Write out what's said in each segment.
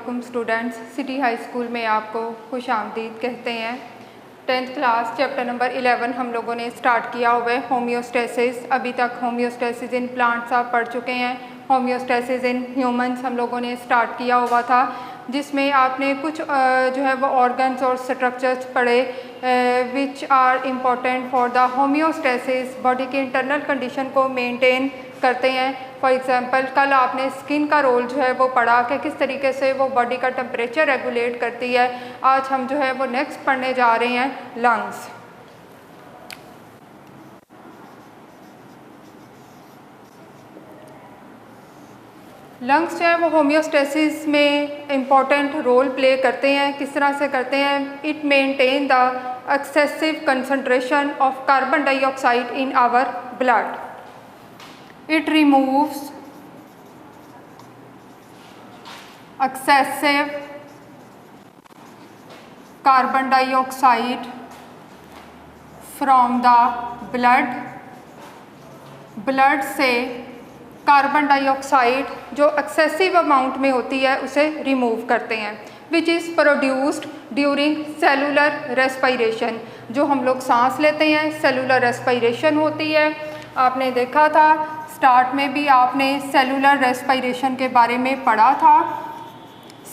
अस्सलामुअलैकुम students, city high school में आपको खुश आमदीद कहते हैं। 10th क्लास चैप्टर नंबर 11 हम लोगों ने स्टार्ट किया हुआ है होम्योस्टेसिस। अभी तक होम्योस्टेसिस इन प्लांट्स आप पढ़ चुके हैं। होम्योस्टेसिस इन ह्यूमंस हम लोगों ने स्टार्ट किया हुआ था, जिसमें आपने कुछ जो है वो ऑर्गन्स और स्ट्रक्चर्स पढ़े which are important for the homeostasis, body की इंटरनल कंडीशन को मेंटेन करते हैं। फॉर एग्जांपल कल आपने स्किन का रोल जो है वो पढ़ा कि किस तरीके से वो बॉडी का टेम्परेचर रेगुलेट करती है। आज हम जो है वो नेक्स्ट पढ़ने जा रहे हैं लंग्स। लंग्स जो है वो होम्योस्टेसिस में इम्पॉर्टेंट रोल प्ले करते हैं। किस तरह से करते हैं? It maintain the excessive concentration of carbon dioxide in our blood. It removes excessive carbon dioxide from the blood। Blood से कार्बन डाइऑक्साइड जो एक्सेसिव अमाउंट में होती है उसे रिमूव करते हैं, which is produced during cellular respiration. जो हम लोग सांस लेते हैं सेलुलर रेस्पिरेशन होती है। आपने देखा था स्टार्ट में भी आपने सेलुलर रेस्पिरेशन के बारे में पढ़ा था।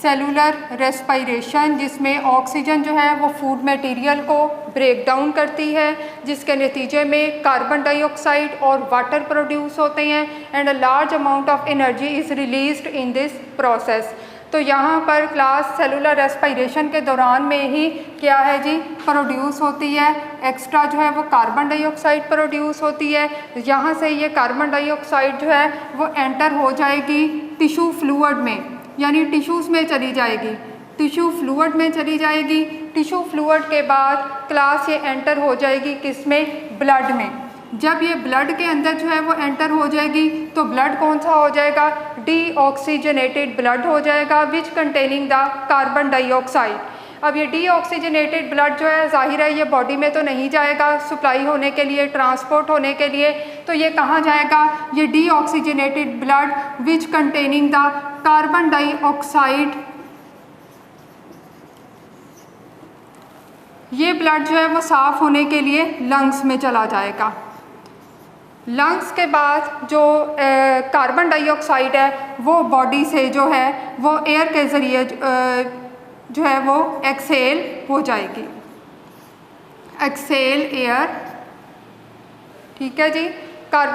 सेलुलर रेस्पिरेशन जिसमें ऑक्सीजन जो है वो फूड मटेरियल को ब्रेक डाउन करती है, जिसके नतीजे में कार्बन डाइऑक्साइड और वाटर प्रोड्यूस होते हैं and a large amount of energy is released in this process. तो यहाँ पर क्लास सेलुलर रेस्पिरेशन के दौरान में ही क्या है जी, प्रोड्यूस होती है एक्स्ट्रा जो है वो कार्बन डाइऑक्साइड प्रोड्यूस होती है। यहाँ से ये कार्बन डाइऑक्साइड जो है वो एंटर हो जाएगी टिश्यू फ्लूइड में, यानी टिश्यूज़ में चली जाएगी, टिश्यू फ्लूइड में चली जाएगी। टिश्यू फ्लूइड के बाद क्लास ये एंटर हो जाएगी किस में? ब्लड में। जब ये ब्लड के अंदर जो है वो एंटर हो जाएगी तो ब्लड कौन सा हो जाएगा? डीऑक्सीजनेटेड ब्लड हो जाएगा, विच कंटेनिंग द कार्बन डाइऑक्साइड। अब ये डीऑक्सीजनेटेड ब्लड जो है जाहिर है ये बॉडी में तो नहीं जाएगा सप्लाई होने के लिए, ट्रांसपोर्ट होने के लिए, तो ये कहाँ जाएगा? ये deoxygenated blood which containing the carbon dioxide, ये ब्लड जो है वो साफ़ होने के लिए लंग्स में चला जाएगा। लंग्स के बाद जो कार्बन डाइऑक्साइड है वो बॉडी से जो है वो एयर के ज़रिए जो है वो एक्सेल हो जाएगी, एक्सेल एयर। ठीक है जी।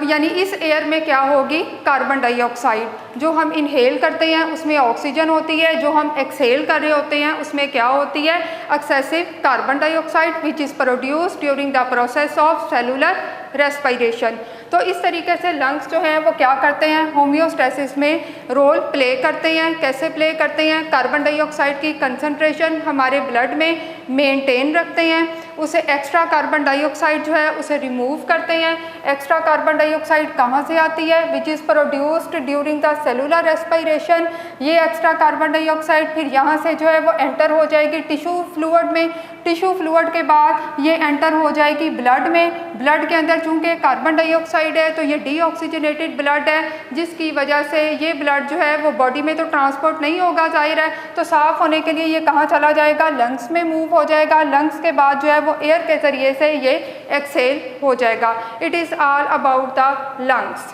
यानी इस एयर में क्या होगी? Carbon dioxide. जो हम इनहेल करते हैं उसमें ऑक्सीजन होती है, जो हम एक्सहेल कर रहे होते हैं उसमें क्या होती है? Excessive carbon dioxide which is produced during the process of cellular respiration. तो इस तरीके से लंग्स जो हैं वो क्या करते हैं? होम्योस्टेसिस में रोल प्ले करते हैं। कैसे प्ले करते हैं? कार्बन डाइऑक्साइड की कंसंट्रेशन हमारे ब्लड में मेंटेन रखते हैं, उसे एक्स्ट्रा कार्बन डाइऑक्साइड जो है उसे रिमूव करते हैं। एक्स्ट्रा कार्बन डाइऑक्साइड कहाँ से आती है? विच is produced during the cellular respiration. ये एक्स्ट्रा कार्बन डाइऑक्साइड फिर यहाँ से जो है वो एंटर हो जाएगी टिश्यू फ्लूइड में। टिश्यू फ्लूइड के बाद ये एंटर हो जाएगी ब्लड में। ब्लड के अंदर चूँकि कार्बन डाइऑक्साइड है तो ये डीऑक्सीजनेटेड ब्लड है, जिसकी वजह से ये ब्लड जो है वो बॉडी में तो ट्रांसपोर्ट नहीं होगा जाहिर है, तो साफ़ होने के लिए ये कहाँ चला जाएगा? लंग्स में मूव हो जाएगा। लंग्स के बाद जो है वो एयर के ज़रिए से ये एक्सेल हो जाएगा। It is all about the lungs.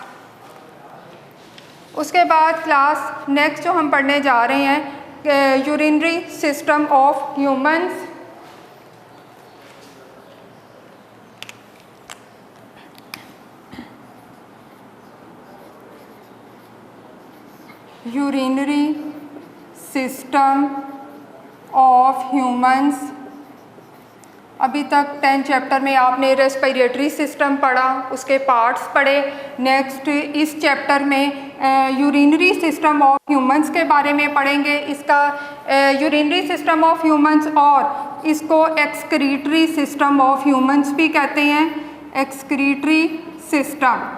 उसके बाद क्लास नेक्स्ट जो हम पढ़ने जा रहे हैं urinary system of humans. Urinary system of humans. अभी तक 10 चैप्टर में आपने रेस्पिरेटरी सिस्टम पढ़ा, उसके पार्ट्स पढ़े। नेक्स्ट इस चैप्टर में यूरिनरी सिस्टम ऑफ ह्यूमंस के बारे में पढ़ेंगे। इसका यूरिनरी सिस्टम ऑफ ह्यूमंस और इसको एक्सक्रीटरी सिस्टम ऑफ ह्यूमंस भी कहते हैं। एक्सक्रीटरी सिस्टम,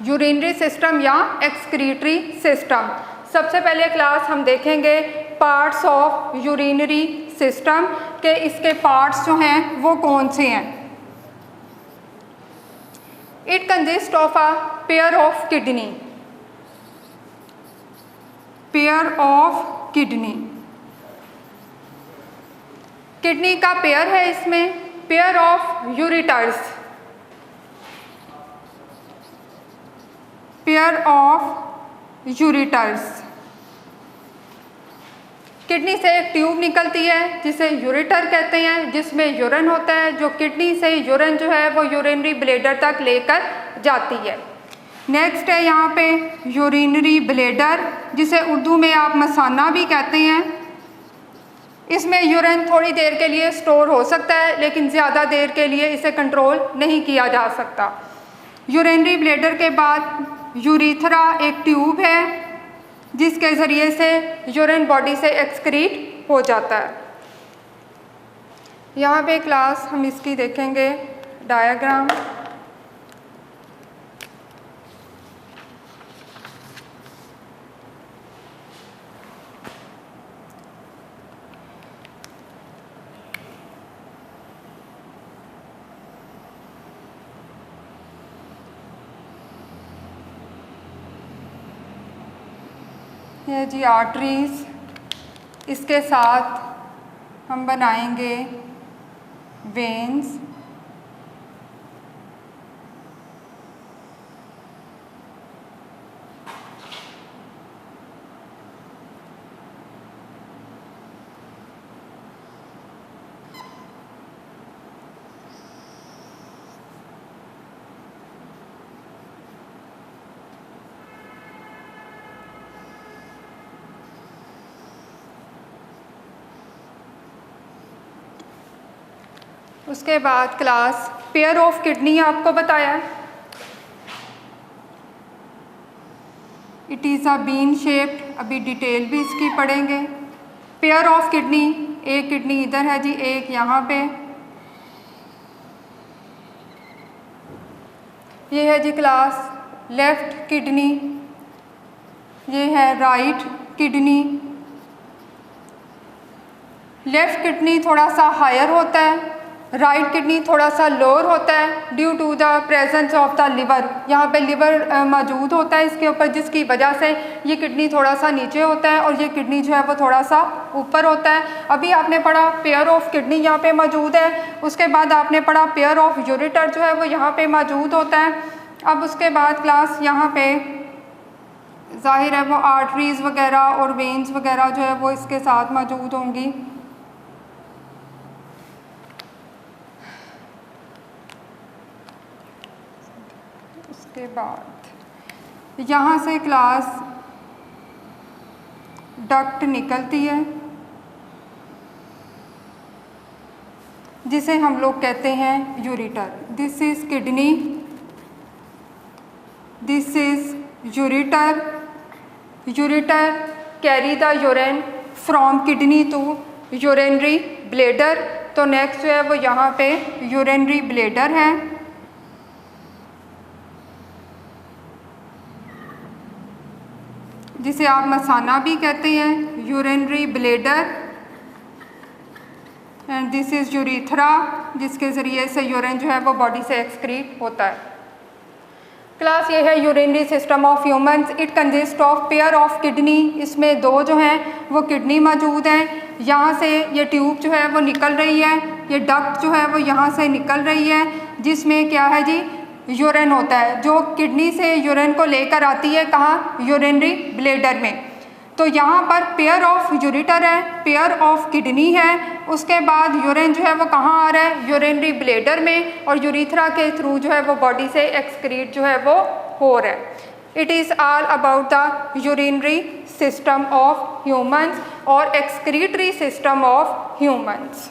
यूरिनरी सिस्टम या एक्सक्रीटरी सिस्टम। सबसे पहले क्लास हम देखेंगे पार्ट्स ऑफ यूरिनरी सिस्टम के इसके पार्ट्स जो हैं वो कौन से हैं। It consists of a pair of kidney pair of kidney, kidney का पेयर है इसमें, pair of ureters, pair of ureters. Kidney से एक ट्यूब निकलती है जिसे यूरेटर कहते हैं, जिसमें यूरिन होता है, जो किडनी से यूरिन जो है वो यूरिनरी ब्लैडर तक लेकर जाती है। नेक्स्ट है यहाँ पे यूरिनरी ब्लैडर, जिसे उर्दू में आप मसाना भी कहते हैं। इसमें यूरिन थोड़ी देर के लिए स्टोर हो सकता है, लेकिन ज़्यादा देर के लिए इसे कंट्रोल नहीं किया जा सकता। यूरिनरी ब्लैडर के बाद यूरीथ्रा एक ट्यूब है जिसके ज़रिए से यूरिन बॉडी से एक्सक्रीट हो जाता है। यहाँ पे क्लास हम इसकी देखेंगे डायग्राम। ये जी आर्टरीज, इसके साथ हम बनाएंगे वेन्स, उसके बाद क्लास पेयर ऑफ किडनी आपको बताया, it is a bean shaped, अभी डिटेल भी इसकी पढ़ेंगे। पेयर ऑफ किडनी, एक किडनी इधर है जी, एक यहाँ पे, ये है जी क्लास लेफ्ट किडनी, ये है राइट किडनी। लेफ्ट किडनी थोड़ा सा हायर होता है, राइट किडनी थोड़ा सा लोअर होता है due to the presence of the liver. यहाँ पे लिवर मौजूद होता है इसके ऊपर, जिसकी वजह से ये किडनी थोड़ा सा नीचे होता है और ये किडनी जो है वो थोड़ा सा ऊपर होता है। अभी आपने पढ़ा पेयर ऑफ किडनी यहाँ पे मौजूद है, उसके बाद आपने पढ़ा पेयर ऑफ यूरेटर जो है वो यहाँ पे मौजूद होता है। अब उसके बाद क्लास यहाँ पे जाहिर है वो आर्टरीज़ वगैरह और वेन्स वगैरह जो है वो इसके साथ मौजूद होंगी। उसके बाद यहाँ से क्लास डक्ट निकलती है जिसे हम लोग कहते हैं ureter. This is kidney, this is ureter. Ureter carry the urine from kidney to urinary bladder. तो नेक्स्ट जो है वो यहाँ पे यूरिनरी ब्लैडर है। जिसे आप मसाना भी कहते हैं, urinary bladder. And this is urethra, जिसके ज़रिए से यूरिन जो है वो बॉडी से एक्सक्रीट होता है। क्लास ये है urinary system of humans. It consist of pair of kidney. इसमें दो जो हैं वो किडनी मौजूद हैं। यहाँ से ये ट्यूब जो है वो निकल रही है, ये डक्ट जो है वो यहाँ से निकल रही है, जिसमें क्या है जी यूरिन होता है, जो किडनी से यूरिन को लेकर आती है कहाँ, यूरिनरी ब्लैडर में। तो यहाँ पर पेयर ऑफ यूरेटर है, पेयर ऑफ किडनी है। उसके बाद यूरिन जो है वो कहाँ आ रहा है, यूरिनरी ब्लैडर में, और यूरीथ्रा के थ्रू जो है वो बॉडी से एक्सक्रीट जो है वो हो रहा है। It is all about the urinary system of humans और excretory system of humans.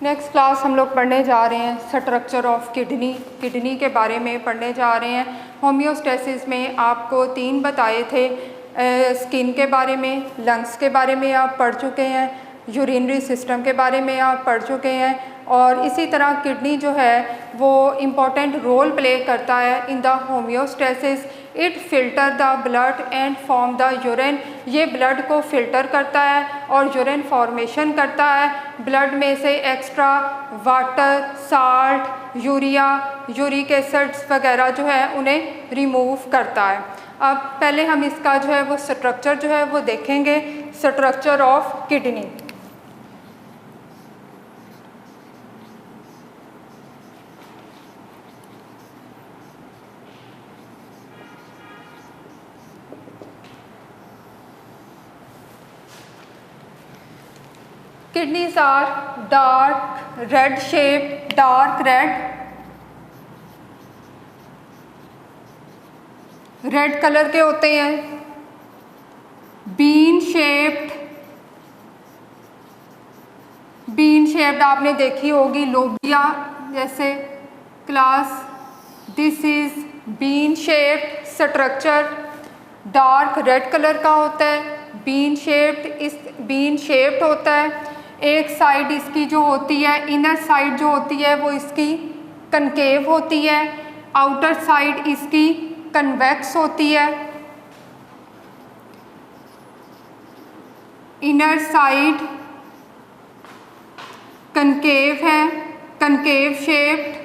Next class हम लोग पढ़ने जा रहे हैं स्ट्रक्चर ऑफ किडनी। किडनी के बारे में पढ़ने जा रहे हैं। होम्योस्टेसिस में आपको 3 बताए थे, स्किन के बारे में, लंग्स के बारे में आप पढ़ चुके हैं, यूरिनरी सिस्टम के बारे में आप पढ़ चुके हैं। और इसी तरह किडनी जो है वो इम्पॉर्टेंट रोल प्ले करता है in the homeostasis. It filter the blood and form the urine. ये ब्लड को फिल्टर करता है और यूरिन फॉर्मेशन करता है। ब्लड में से extra water, salt, urea, uric acids वगैरह जो है उन्हें रिमूव करता है। अब पहले हम इसका जो है वो स्ट्रक्चर जो है वो देखेंगे, structure of kidney. Kidneys are dark red shape, dark red colour के होते हैं। बीन शेप्ड आपने देखी होगी लोबिया जैसे class. This is bean shaped structure. Dark red colour का होता है, बीन शेप्ड होता है। एक साइड इसकी जो होती है, इनर साइड जो होती है वो इसकी कनकेव होती है, आउटर साइड इसकी कन्वेक्स होती है। इनर साइड कनकेव है, concave shaped.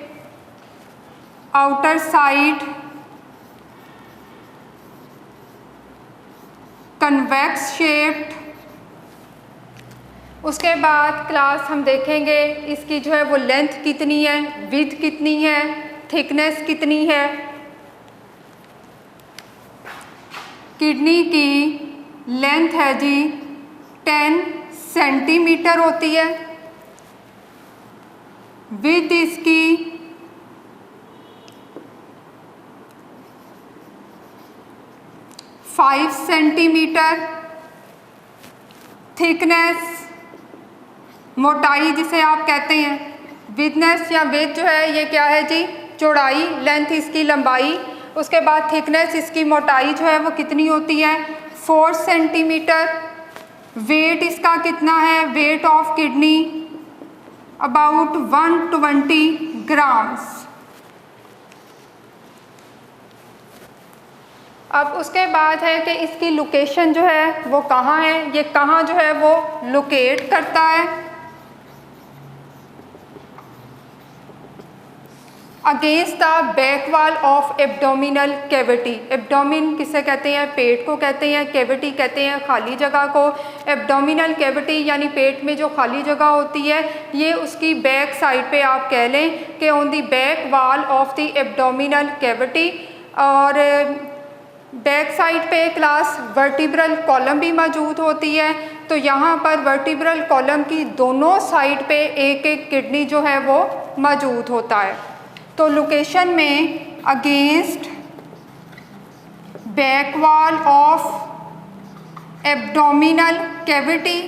Outer side convex shaped. उसके बाद क्लास हम देखेंगे इसकी जो है वो लेंथ कितनी है, विड्थ कितनी है, थिकनेस कितनी है। किडनी की लेंथ है जी 10 सेंटीमीटर होती है। विड्थ इसकी 5 सेंटीमीटर। थिकनेस, मोटाई जिसे आप कहते हैं, विडनेस या विड्थ जो है ये क्या है जी, चौड़ाई, लेंथ इसकी लंबाई। उसके बाद थिकनेस इसकी मोटाई जो है वो कितनी होती है, 4 सेंटीमीटर। वेट इसका कितना है, weight of kidney about 120 grams. अब उसके बाद है कि इसकी लोकेशन जो है वो कहाँ है, ये कहाँ जो है वो लोकेट करता है। Against the back wall of abdominal cavity. Abdomen किसे कहते हैं, पेट को कहते हैं। कैविटी कहते हैं खाली जगह को। एब्डोमिनल कैविटी यानी पेट में जो खाली जगह होती है, ये उसकी बैक साइड पे आप कह लें कि on the back wall of the abdominal cavity. और बैक साइड पे क्लास वर्टिब्रल कॉलम भी मौजूद होती है। तो यहाँ पर वर्टिब्रल कॉलम की दोनों साइड पे एक एक किडनी जो है वो मौजूद होता है। तो लोकेशन में against back wall of abdominal cavity,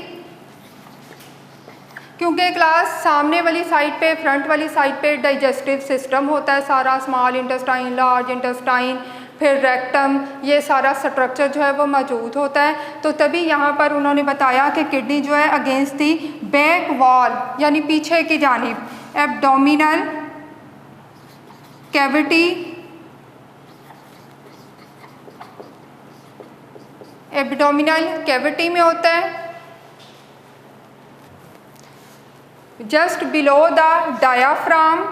क्योंकि क्लास सामने वाली साइड पे, फ्रंट वाली साइड पे डाइजेस्टिव सिस्टम होता है सारा, स्मॉल इंटेस्टाइन, लार्ज इंटेस्टाइन, फिर रेक्टम, ये सारा स्ट्रक्चर जो है वो मौजूद होता है। तो तभी यहाँ पर उन्होंने बताया कि किडनी जो है अगेंस्ट दी बैक वॉल यानी पीछे की जानिब एब्डोमिनल कैविटी, एब्डोमिनल कैविटी में होता है। Just below the diaphragm,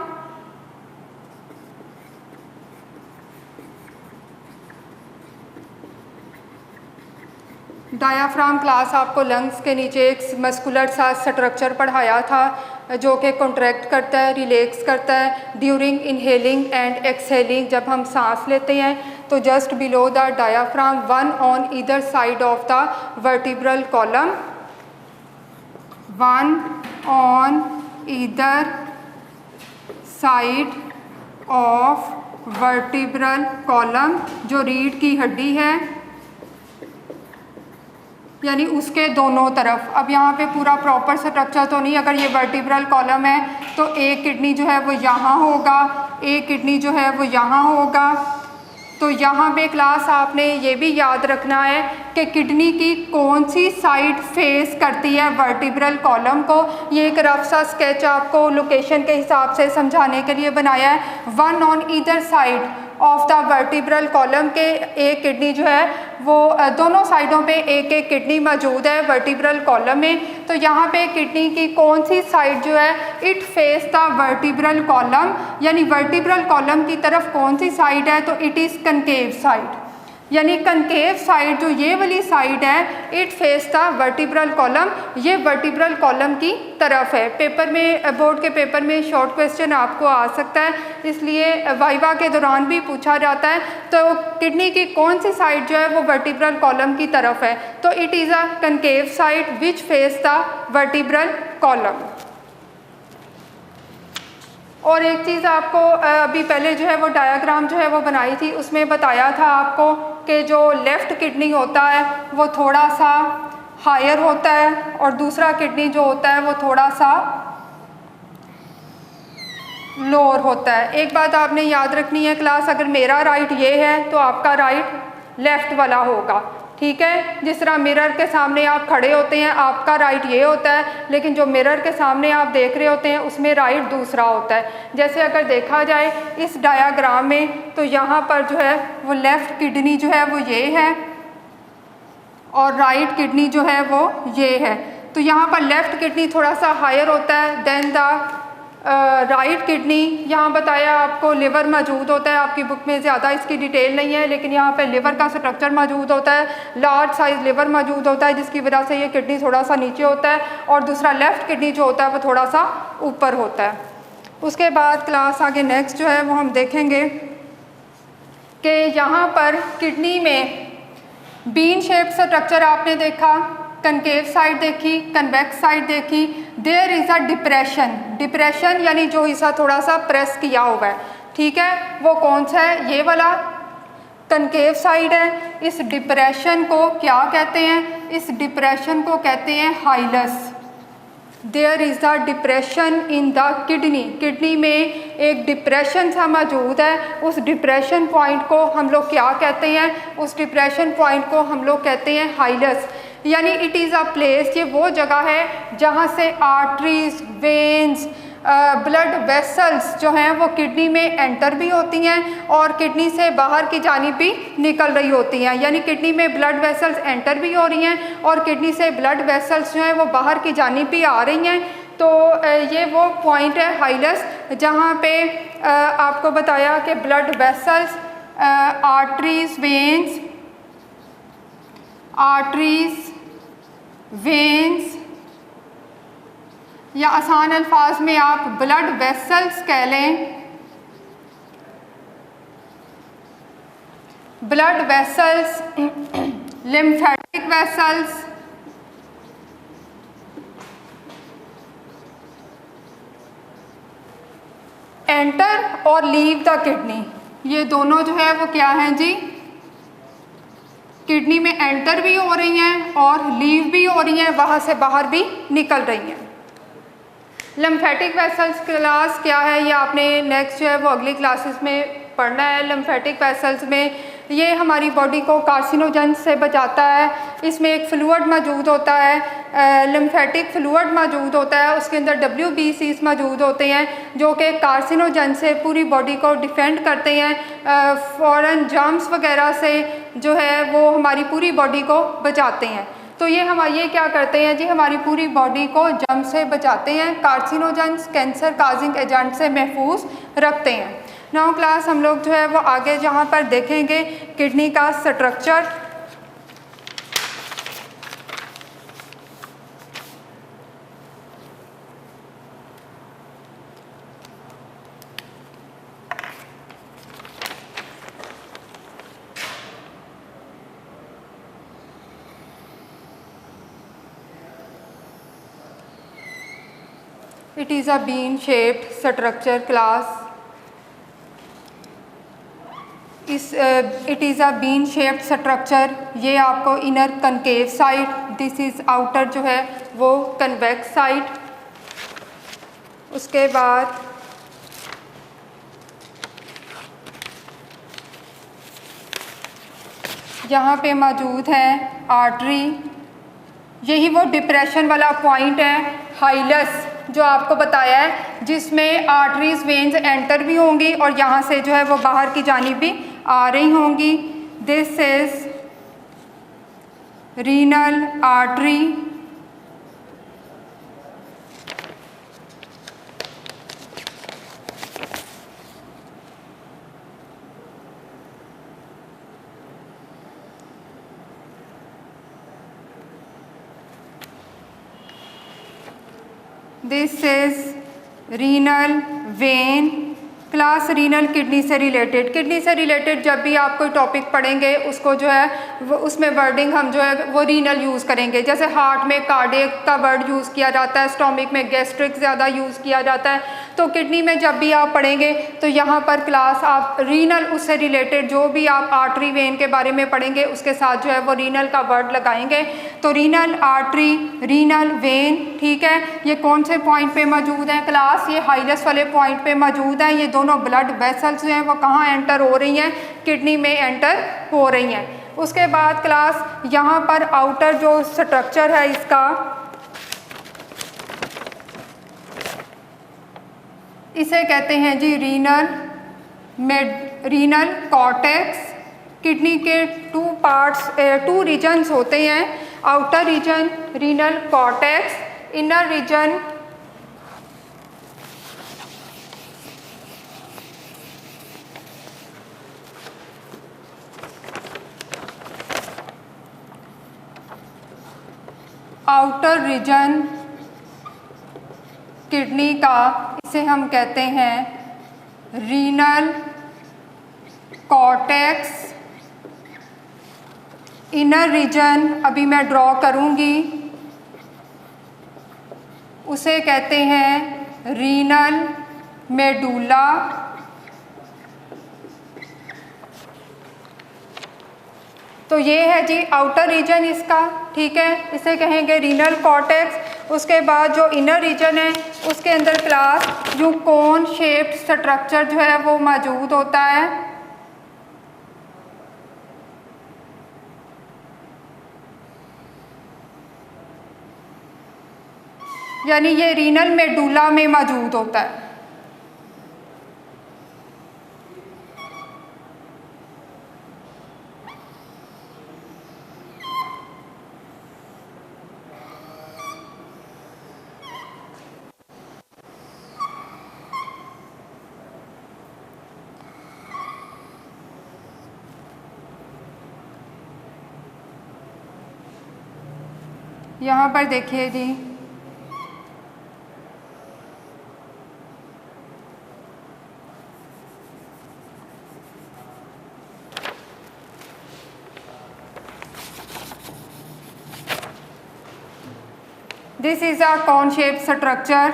diaphragm class आपको लंग्स के नीचे एक मस्कुलर सा स्ट्रक्चर पढ़ाया था जो कि कॉन्ट्रैक्ट करता है, रिलैक्स करता है ड्यूरिंग इनहेलिंग एंड एक्सहेलिंग। जब हम सांस लेते हैं तो just below the diaphragm, one on either side of the vertebral column, one on either side of vertebral column, जो रीढ़ की हड्डी है यानी उसके दोनों तरफ। अब यहाँ पे पूरा प्रॉपर स्ट्रक्चर तो नहीं, अगर ये वर्टिब्रल कॉलम है तो एक किडनी जो है वो यहाँ होगा, एक किडनी जो है वो यहाँ होगा, तो यहाँ पे क्लास आपने ये भी याद रखना है कि किडनी की कौन सी साइड फेस करती है वर्टिब्रल कॉलम को। ये एक रफ सा स्केच आपको लोकेशन के हिसाब से समझाने के लिए बनाया है। One on either side of the vertebral column के एक किडनी जो है वो दोनों साइडों पे एक एक किडनी मौजूद है वर्टिब्रल कॉलम में। तो यहाँ पे किडनी की कौन सी साइड जो है it face the vertebral column, यानी वर्टिब्रल कॉलम की तरफ कौन सी साइड है, तो इट इज़ कनकेव साइड, यानी कनकेव साइड जो ये वाली साइड है it face the vertebral column, ये वर्टिब्रल कॉलम की तरफ है। पेपर में, बोर्ड के पेपर में शॉर्ट क्वेश्चन आपको आ सकता है, इसलिए वाइवा के दौरान भी पूछा जाता है। तो किडनी की कौन सी साइड जो है वो वर्टिब्रल कॉलम की तरफ है, तो it is a concave side which face the vertebral column. और एक चीज़ आपको अभी पहले जो है वो डायाग्राम जो है वो बनाई थी, उसमें बताया था आपको कि जो लेफ़्ट किडनी होता है वो थोड़ा सा हायर होता है और दूसरा किडनी जो होता है वो थोड़ा सा लोअर होता है। एक बात आपने याद रखनी है क्लास, अगर मेरा राइट ये है तो आपका राइट लेफ़्ट वाला होगा, ठीक है। जिस तरह मिरर के सामने आप खड़े होते हैं आपका राइट ये होता है, लेकिन जो मिरर के सामने आप देख रहे होते हैं उसमें राइट दूसरा होता है। जैसे अगर देखा जाए इस डायाग्राम में तो यहाँ पर जो है वो लेफ़्ट किडनी जो है वो ये है और राइट किडनी जो है वो ये है। तो यहाँ पर लेफ़्ट किडनी थोड़ा सा हायर होता है देन द राइट किडनी। यहाँ बताया आपको लिवर मौजूद होता है, आपकी बुक में ज़्यादा इसकी डिटेल नहीं है, लेकिन यहाँ पे लिवर का स्ट्रक्चर मौजूद होता है, लार्ज साइज लिवर मौजूद होता है जिसकी वजह से ये किडनी थोड़ा सा नीचे होता है और दूसरा लेफ़्ट किडनी जो होता है वो थोड़ा सा ऊपर होता है। उसके बाद क्लास आगे नेक्स्ट जो है वो हम देखेंगे कि यहाँ पर किडनी में बीन शेप स्ट्रक्चर आपने देखा, कनकेव साइड देखी, कन्वेक्स साइड देखी। There is a depression, depression यानी जो हिस्सा थोड़ा सा प्रेस किया हुआ है, ठीक है, वो कौन सा है, ये वाला कनकेव साइड है। इस डिप्रेशन को क्या कहते हैं, इस डिप्रेशन को कहते हैं hilus. There is the depression in the kidney, kidney में एक डिप्रेशन सा मौजूद है, उस डिप्रेशन पॉइंट को हम लोग क्या कहते हैं, उस डिप्रेशन पॉइंट को हम लोग कहते हैं हाइलस, यानी इट इज़ अ प्लेस, ये वो जगह है जहाँ से आर्टरीज, वेन्स, ब्लड वेसल्स जो हैं वो किडनी में एंटर भी होती हैं और किडनी से बाहर की जानिब भी निकल रही होती हैं, यानी किडनी में ब्लड वेसल्स एंटर भी हो रही हैं और किडनी से ब्लड वेसल्स जो हैं वो बाहर की जानिब भी आ रही हैं। तो ये वो पॉइंट है हाइलस जहाँ पे आपको बताया कि blood vessels, arteries, veins, arteries, veins या आसान अल्फाज में आप ब्लड वेसल्स कह लें, blood vessels, lymphatic vessels, enter और लीव द किडनी, ये दोनों जो है वो क्या हैं जी, किडनी में एंटर भी हो रही हैं और लीव भी हो रही हैं, वहाँ से बाहर भी निकल रही हैं। लिम्फेटिक वेसल्स क्लास क्या है ये आपने नेक्स्ट जो है वो अगली क्लासेस में पढ़ना है। लिम्फेटिक वेसल्स में ये हमारी बॉडी को कार्सिनोजन से बचाता है, इसमें एक फ्लूइड मौजूद होता है, लिम्फेटिक फ्लूइड मौजूद होता है, उसके अंदर WBCs मौजूद होते हैं जो कि कार्सिनोजन से पूरी बॉडी को डिफेंड करते हैं, फॉरेन जर्म्स वगैरह से जो है वो हमारी पूरी बॉडी को बचाते हैं। तो ये क्या करते हैं जी, हमारी पूरी बॉडी को जर्म से बचाते हैं, कार्सिनोजेंस, कैंसर काजिंग एजेंट से महफूज रखते हैं। नाउ क्लास हम लोग जो है वो आगे जहाँ पर देखेंगे किडनी का structure. It is a bean shaped structure class. It is a bean shaped structure. ये आपको inner concave side, this is outer जो है वो कन्वेक्स साइड। उसके बाद यहाँ पे मौजूद है आर्टरी। यही वो डिप्रेशन वाला पॉइंट है हाइलस जो आपको बताया है, जिसमें आर्टरीज वेन्स एंटर भी होंगी और यहाँ से जो है वो बाहर की जानिब भी आ रही होंगी। This is renal artery. This is renal vein. Class renal kidney से रिलेटेड। किडनी से रिलेटेड जब भी आप कोई टॉपिक पढ़ेंगे उसको जो है वो उसमें वर्डिंग हम जो है वो रीनल यूज़ करेंगे। जैसे हार्ट में कार्डियक का वर्ड यूज़ किया जाता है, स्टोमिक में गैस्ट्रिक ज़्यादा यूज़ किया जाता है, तो किडनी में जब भी आप पढ़ेंगे तो यहाँ पर क्लास आप रीनल उससे रिलेटेड जो भी आप आर्टरी वेन के बारे में पढ़ेंगे उसके साथ जो है वो रीनल का वर्ड लगाएंगे। तो रीनल आर्टरी, रीनल वेन, ठीक है। ये कौन से पॉइंट पे मौजूद है क्लास? ये हाइलस वाले पॉइंट पे मौजूद है। ये दोनों ब्लड वेसल्स जो हैं वो कहाँ एंटर हो रही हैं? किडनी में एंटर हो रही हैं। उसके बाद क्लास यहाँ पर आउटर जो स्ट्रक्चर है इसका, इसे कहते हैं जी रीनल कॉर्टेक्स। किडनी के टू रीजन्स होते हैं, outer region renal cortex, inner region outer region kidney का, इसे हम कहते हैं रीनल कॉर्टेक्स। इनर रीजन अभी मैं ड्रॉ करूंगी, उसे कहते हैं रीनल मेडुला। तो ये है जी आउटर रीजन इसका, ठीक है, इसे कहेंगे रीनल कॉर्टेक्स। उसके बाद जो इनर रीजन है उसके अंदर क्लास जो कोन शेप्ड स्ट्रक्चर जो है वो मौजूद होता है। यानी ये रीनल मेडुला में मौजूद होता है। यहाँ पर देखिए जी, this is a cone shaped structure.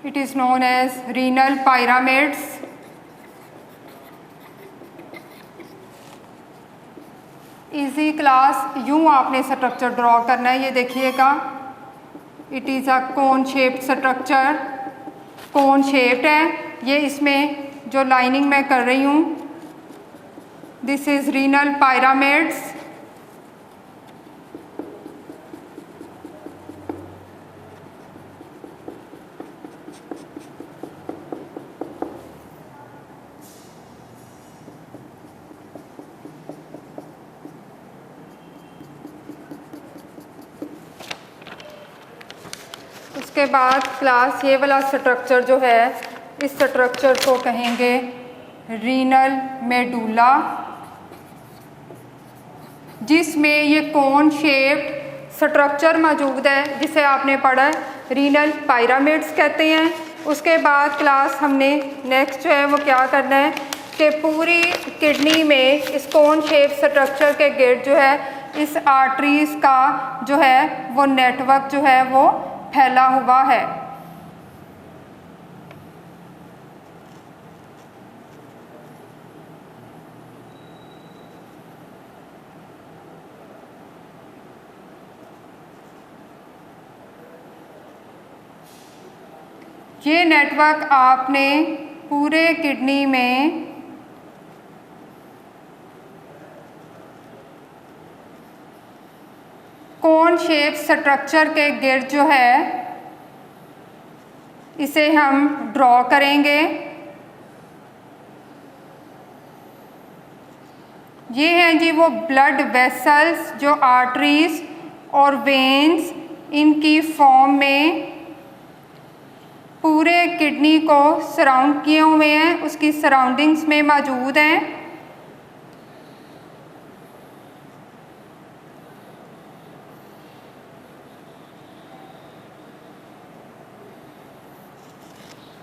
It is known as renal pyramids. Easy class, यूँ आपने स्ट्रक्चर ड्रॉ करना है। ये देखिएगा, it is a cone shaped structure, cone shaped है ये। इसमें जो लाइनिंग मैं कर रही हूँ, दिस इज़ रीनल पायरामिड्स। उसके बाद क्लास ये वाला स्ट्रक्चर जो है, इस स्ट्रक्चर को कहेंगे रीनल मेडुला, जिसमें ये कोन शेप्ड स्ट्रक्चर मौजूद है जिसे आपने पढ़ा है रीनल पायरामिड्स कहते हैं। उसके बाद क्लास हमने नेक्स्ट जो है वो क्या करना है कि पूरी किडनी में इस कोन शेप स्ट्रक्चर के गिर्द जो है इस आर्टरीज का जो है वो नेटवर्क जो है वो फैला हुआ है। ये नेटवर्क आपने पूरे किडनी में कोन शेप स्ट्रक्चर के गिर्द जो है इसे हम ड्रॉ करेंगे। ये हैं जी वो ब्लड वेसल्स जो आर्टरीज और वेन्स इनकी फॉर्म में पूरे किडनी को सराउंड किए हुए हैं, उसकी सराउंडिंग्स में मौजूद हैं।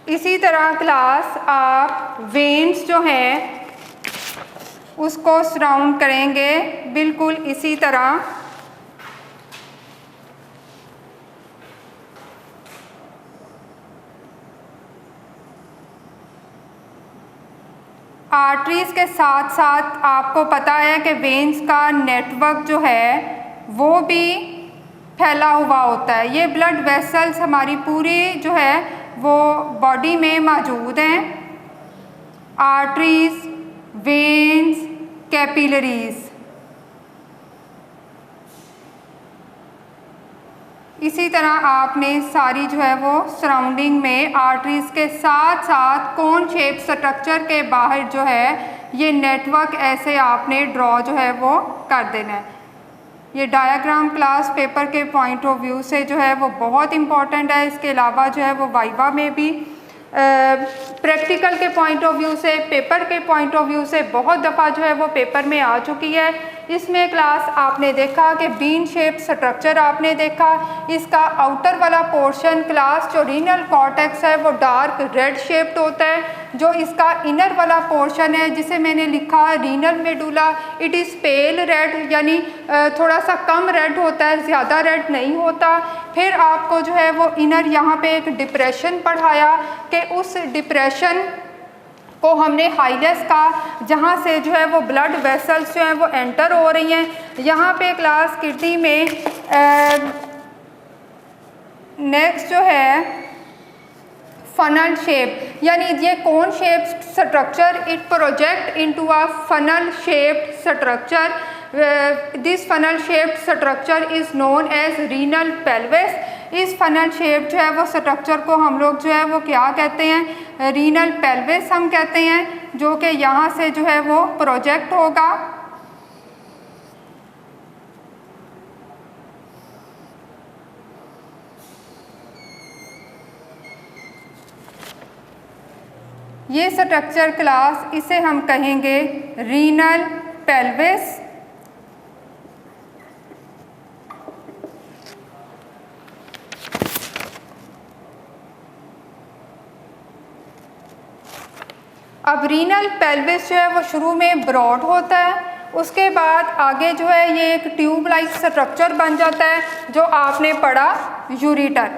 इसी तरह क्लास आप वेन्स जो हैं उसको सराउंड करेंगे बिल्कुल इसी तरह। आर्टरीज के साथ साथ आपको पता है कि वेन्स का नेटवर्क जो है वो भी फैला हुआ होता है। ये ब्लड वेसल्स हमारी पूरी जो है वो बॉडी में मौजूद हैं। Arteries, veins, capillaries. इसी तरह आपने सारी जो है वो सराउंडिंग में आर्टरीज के साथ साथ कोन शेप स्ट्रक्चर के बाहर जो है ये नेटवर्क ऐसे आपने ड्रॉ जो है वो कर देना है। ये डायग्राम क्लास पेपर के पॉइंट ऑफ व्यू से जो है वो बहुत इम्पॉर्टेंट है। इसके अलावा जो है वो वाइवा में भी प्रैक्टिकल के पॉइंट ऑफ व्यू से, पेपर के पॉइंट ऑफ व्यू से बहुत दफ़ा जो है वो पेपर में आ चुकी है। इसमें क्लास आपने देखा कि बीन शेप स्ट्रक्चर आपने देखा, इसका आउटर वाला पोर्शन क्लास जो रीनल कॉर्टेक्स है वो डार्क रेड शेप्ड होता है। जो इसका इनर वाला पोर्शन है जिसे मैंने लिखा renal medulla, it is pale red, यानी थोड़ा सा कम रेड होता है, ज़्यादा रेड नहीं होता। फिर आपको जो है वो इनर यहाँ पे एक डिप्रेशन पढ़ाया कि उस डिप्रेशन को हमने हाइलेस का, जहाँ से जो है वो ब्लड वेसल्स जो हैं वो एंटर हो रही हैं। यहाँ पे क्लास किडनी में नेक्स्ट जो है फनल शेप, यानी ये cone shape structure it project into a funnel shaped structure. This funnel shaped structure is known as renal pelvis. इस फनल शेप जो है वो स्ट्रक्चर को हम लोग जो है वो क्या कहते हैं, रीनल पेल्विस हम कहते हैं, जो कि यहाँ से जो है वो प्रोजेक्ट होगा। ये स्ट्रक्चर क्लास इसे हम कहेंगे रीनल पेल्विस। अब रीनल पेल्विस जो है वो शुरू में ब्रॉड होता है, उसके बाद आगे जो है ये एक ट्यूब लाइक स्ट्रक्चर बन जाता है जो आपने पढ़ा यूरेटर,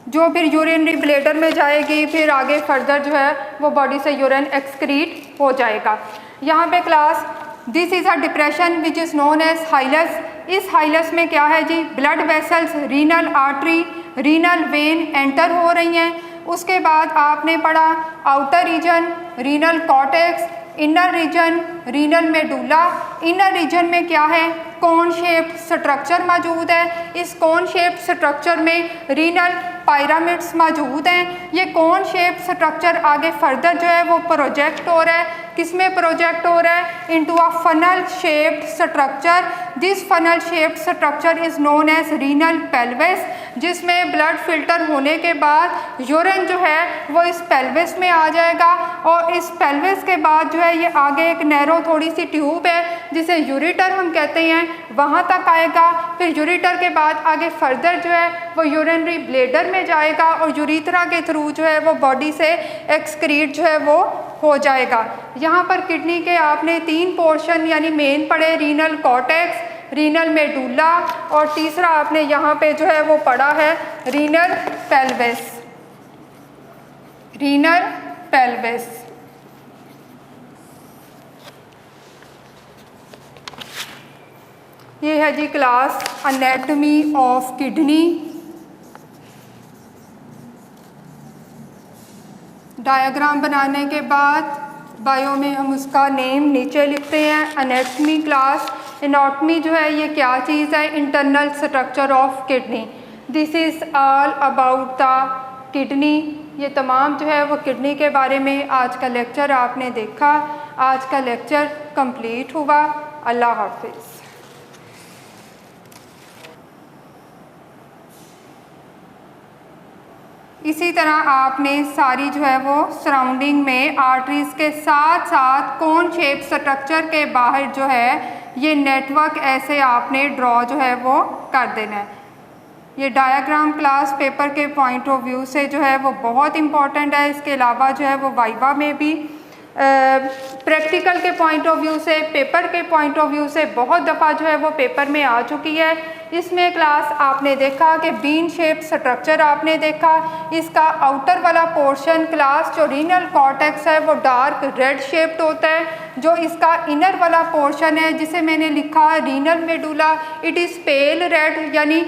जो फिर यूरिनरी ब्लैडर में जाएगी, फिर आगे फर्दर जो है वो बॉडी से यूरिन एक्सक्रीट हो जाएगा। यहाँ पे class this is a depression which is known as hilus. इस हाइलस में क्या है जी, blood vessels, renal artery, renal vein enter हो रही हैं। उसके बाद आपने पढ़ा outer region renal cortex, inner region renal medulla. Inner region में क्या है, कोन शेप्ड स्ट्रक्चर मौजूद है। इस कोन शेप्ड स्ट्रक्चर में रीनल पायरामिड्स मौजूद हैं। ये कोन शेप्ड स्ट्रक्चर आगे फर्दर जो है वो प्रोजेक्ट हो रहा है। किसमें प्रोजेक्ट हो रहा है, into a funnel shaped structure. This funnel shaped structure is known as renal pelvis, जिसमें ब्लड फिल्टर होने के बाद यूरिन जो है वो इस पेल्विस में आ जाएगा। और इस पेल्विस के बाद जो है ये आगे एक नैरो थोड़ी सी ट्यूब है जिसे यूरेटर हम कहते हैं, वहाँ तक आएगा। फिर यूरेटर के बाद आगे फर्दर जो है वो यूरिनरी ब्लैडर में जाएगा और यूरिथ्रा के थ्रू जो है वो बॉडी से एक्सक्रीट जो है वो हो जाएगा। यहाँ पर किडनी के आपने 3 पोर्शन यानी मेन पढ़े, रीनल कॉर्टेक्स, रीनल मेडुला और तीसरा आपने यहाँ पे जो है वो पढ़ा है रीनल पेल्विस। Renal pelvis. ये है जी class anatomy of kidney. Diagram बनाने के बाद बायो में हम उसका नेम नीचे लिखते हैं। एनाटॉमी क्लास, एनाटॉमी जो है ये क्या चीज़ है? Internal structure of kidney. This is all about the kidney. ये तमाम जो है वो किडनी के बारे में आज का लेक्चर आपने देखा। आज का लेक्चर कंप्लीट हुआ। अल्लाह हाफिज़। इसी तरह आपने सारी जो है वो सराउंडिंग में आर्टरीज़ के साथ साथ कोन शेप स्ट्रक्चर के बाहर जो है ये नेटवर्क ऐसे आपने ड्रॉ जो है वो कर देना है। ये डायग्राम क्लास पेपर के पॉइंट ऑफ व्यू से जो है वो बहुत इम्पॉर्टेंट है। इसके अलावा जो है वो वाइवा में भी प्रैक्टिकल के पॉइंट ऑफ व्यू से, पेपर के पॉइंट ऑफ व्यू से बहुत दफ़ा जो है वो पेपर में आ चुकी है। इसमें क्लास आपने देखा कि बीन शेप स्ट्रक्चर आपने देखा। इसका आउटर वाला पोर्शन क्लास जो रीनल कॉर्टेक्स है वो डार्क रेड शेप्ड होता है। जो इसका इनर वाला पोर्शन है जिसे मैंने लिखा renal medulla, it is pale red, यानी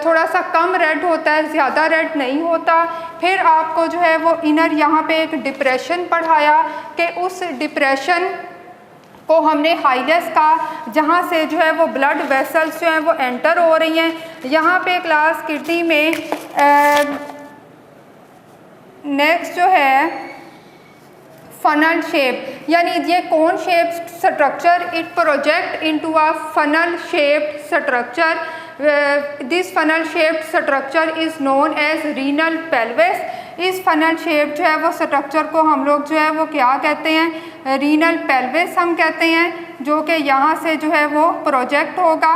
थोड़ा सा कम रेड होता है, ज़्यादा रेड नहीं होता। फिर आपको जो है वो इनर यहाँ पे एक डिप्रेशन पढ़ाया कि उस डिप्रेशन को हमने हाइलेस का, जहाँ से जो है वो ब्लड वेसल्स जो हैं वो एंटर हो रही हैं। यहाँ पे क्लास किडनी में नेक्स्ट जो है फनल शेप, यानी ये cone shape structure, it project into a funnel shaped structure. This funnel shaped structure is known as renal pelvis. इस फनल शेप जो है वो स्ट्रक्चर को हम लोग जो है वो क्या कहते हैं? रीनल पेल्विस हम कहते हैं, जो कि यहाँ से जो है वो प्रोजेक्ट होगा।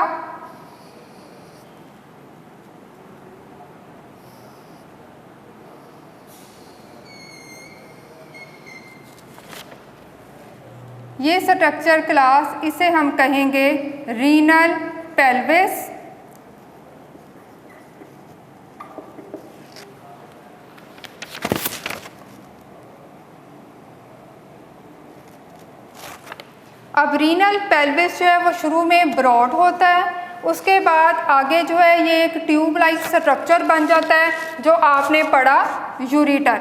ये स्ट्रक्चर क्लास इसे हम कहेंगे रीनल पेल्विस। अब रीनल पेल्विस जो है वो शुरू में ब्रॉड होता है, उसके बाद आगे जो है ये एक ट्यूब लाइक स्ट्रक्चर बन जाता है जो आपने पढ़ा यूरेटर,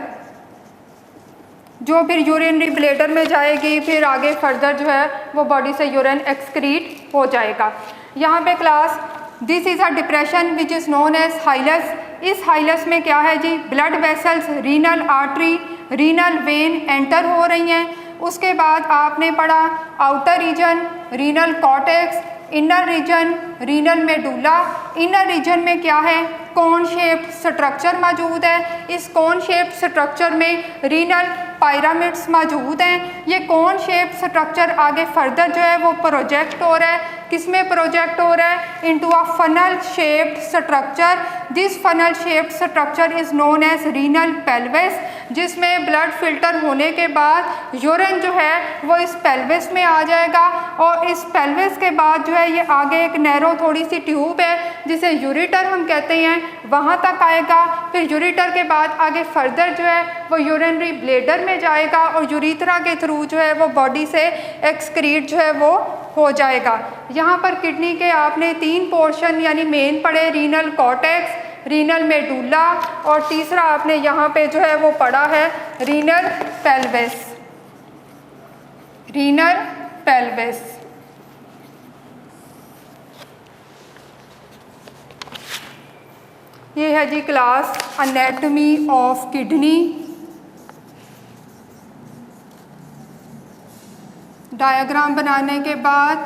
जो फिर यूरिनरी ब्लैडर में जाएगी। फिर आगे फर्दर जो है वो बॉडी से यूरिन एक्सक्रीट हो जाएगा। यहाँ पे class this is a depression which is known as hilus. इस हाइलस में क्या है जी? Blood vessels, renal artery, renal vein enter हो रही हैं। उसके बाद आपने पढ़ा outer region renal cortex, inner region renal medulla. Inner region में क्या है? कोन शेप्ड स्ट्रक्चर मौजूद है। इस कोन शेप्ड स्ट्रक्चर में रीनल पायरामिड्स मौजूद हैं। ये कोन शेप्ड स्ट्रक्चर आगे फर्दर जो है वो प्रोजेक्ट हो रहा है। किसमें प्रोजेक्ट हो रहा है? Into a funnel shaped structure. This funnel shaped structure is known as renal pelvis, जिसमें ब्लड फिल्टर होने के बाद यूरिन जो है वो इस पेल्विस में आ जाएगा। और इस पेल्विस के बाद जो है ये आगे एक नैरो थोड़ी सी ट्यूब है जिसे यूरेटर हम कहते हैं, वहाँ तक आएगा। फिर यूरेटर के बाद आगे फर्दर जो है वो यूरिनरी ब्लैडर में जाएगा और यूरेथ्रा के थ्रू जो है वो बॉडी से एक्सक्रीट जो है वो हो जाएगा। यहाँ पर किडनी के आपने 3 पोर्शन यानी मेन पढ़े, रीनल कॉर्टेक्स, रीनल मेडुला और तीसरा आपने यहाँ पे जो है वो पढ़ा है रीनल पेल्विस। Renal pelvis. ये है जी class anatomy of kidney. Diagram बनाने के बाद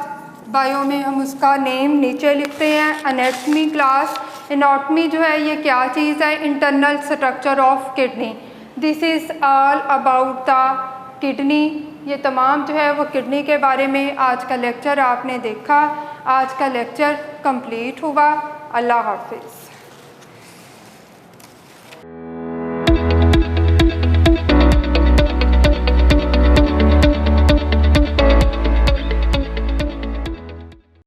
बायो में हम उसका नेम नीचे लिखते हैं। एनाटॉमी क्लास, एनाटॉमी जो है ये क्या चीज़ है? Internal structure of kidney. This is all about the kidney. ये तमाम जो है वो किडनी के बारे में आज का लेक्चर आपने देखा। आज का लेक्चर कंप्लीट हुआ। अल्लाह हाफिज़।